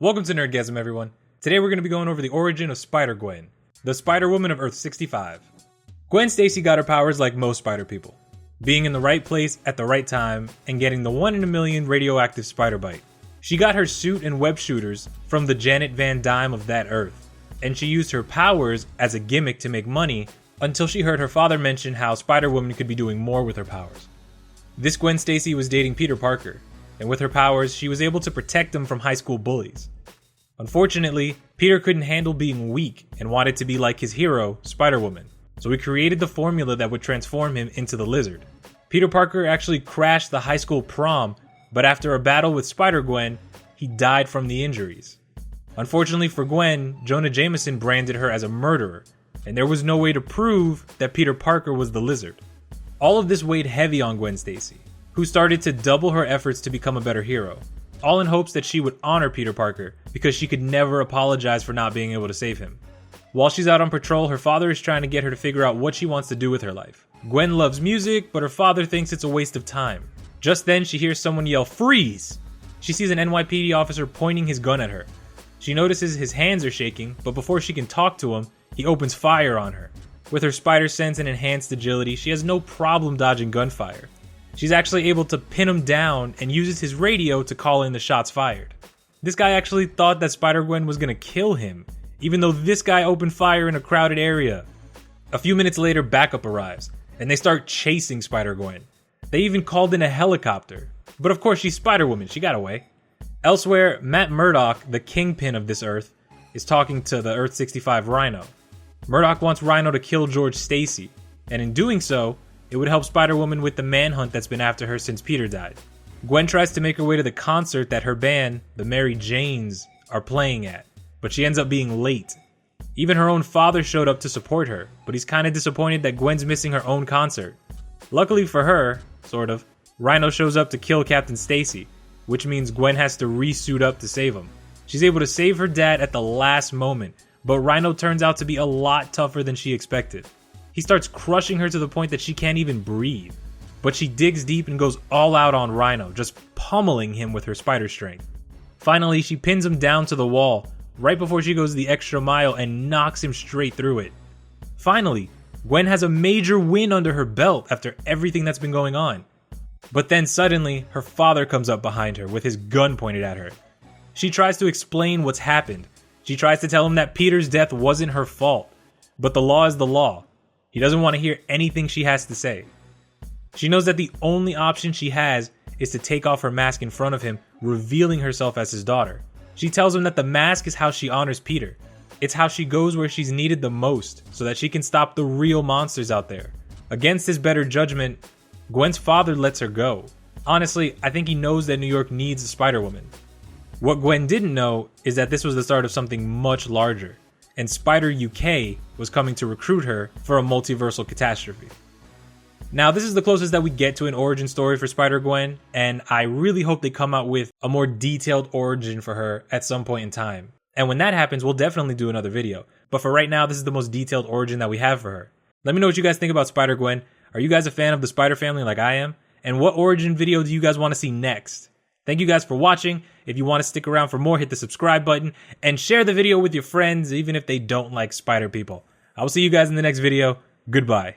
Welcome to Nerdgasm, everyone. Today we're going to be going over the origin of Spider-Gwen, the Spider-Woman of Earth 65. Gwen Stacy got her powers like most spider people, being in the right place at the right time and getting the 1 in a million radioactive spider bite. She got her suit and web shooters from the Janet Van Dyne of that Earth, and she used her powers as a gimmick to make money until she heard her father mention how Spider-Woman could be doing more with her powers. This Gwen Stacy was dating Peter Parker, and with her powers, she was able to protect him from high school bullies. Unfortunately, Peter couldn't handle being weak and wanted to be like his hero, Spider-Woman, so he created the formula that would transform him into the Lizard. Peter Parker actually crashed the high school prom, but after a battle with Spider-Gwen, he died from the injuries. Unfortunately for Gwen, Jonah Jameson branded her as a murderer, and there was no way to prove that Peter Parker was the Lizard. All of this weighed heavy on Gwen Stacy, who started to double her efforts to become a better hero, all in hopes that she would honor Peter Parker because she could never apologize for not being able to save him. While she's out on patrol, her father is trying to get her to figure out what she wants to do with her life. Gwen loves music, but her father thinks it's a waste of time. Just then, she hears someone yell, "Freeze!" She sees an NYPD officer pointing his gun at her. She notices his hands are shaking, but before she can talk to him, he opens fire on her. With her spider sense and enhanced agility, she has no problem dodging gunfire. She's actually able to pin him down and uses his radio to call in the shots fired. This guy actually thought that Spider-Gwen was gonna kill him, even though this guy opened fire in a crowded area. A few minutes later, backup arrives, and they start chasing Spider-Gwen. They even called in a helicopter. But of course, she's Spider-Woman, she got away. Elsewhere, Matt Murdock, the kingpin of this Earth, is talking to the Earth 65 Rhino. Murdock wants Rhino to kill George Stacy, and in doing so, it would help Spider-Woman with the manhunt that's been after her since Peter died. Gwen tries to make her way to the concert that her band, the Mary Janes, are playing at, but she ends up being late. Even her own father showed up to support her, but he's kinda disappointed that Gwen's missing her own concert. Luckily for her, sort of, Rhino shows up to kill Captain Stacy, which means Gwen has to re-suit up to save him. She's able to save her dad at the last moment, but Rhino turns out to be a lot tougher than she expected. He starts crushing her to the point that she can't even breathe. But she digs deep and goes all out on Rhino, just pummeling him with her spider strength. Finally, she pins him down to the wall, right before she goes the extra mile and knocks him straight through it. Finally, Gwen has a major win under her belt after everything that's been going on. But then suddenly, her father comes up behind her with his gun pointed at her. She tries to explain what's happened. She tries to tell him that Peter's death wasn't her fault. But the law is the law. He doesn't want to hear anything she has to say. She knows that the only option she has is to take off her mask in front of him, revealing herself as his daughter. She tells him that the mask is how she honors Peter. It's how she goes where she's needed the most, so that she can stop the real monsters out there. Against his better judgment, Gwen's father lets her go. Honestly, I think he knows that New York needs a Spider-Woman. What Gwen didn't know is that this was the start of something much larger, and Spider UK was coming to recruit her for a multiversal catastrophe. Now, this is the closest that we get to an origin story for Spider-Gwen, and I really hope they come out with a more detailed origin for her at some point in time. And when that happens, we'll definitely do another video. But for right now, this is the most detailed origin that we have for her. Let me know what you guys think about Spider-Gwen. Are you guys a fan of the Spider family like I am? And what origin video do you guys want to see next? Thank you guys for watching. If you want to stick around for more, hit the subscribe button and share the video with your friends, even if they don't like spider people. I will see you guys in the next video. Goodbye.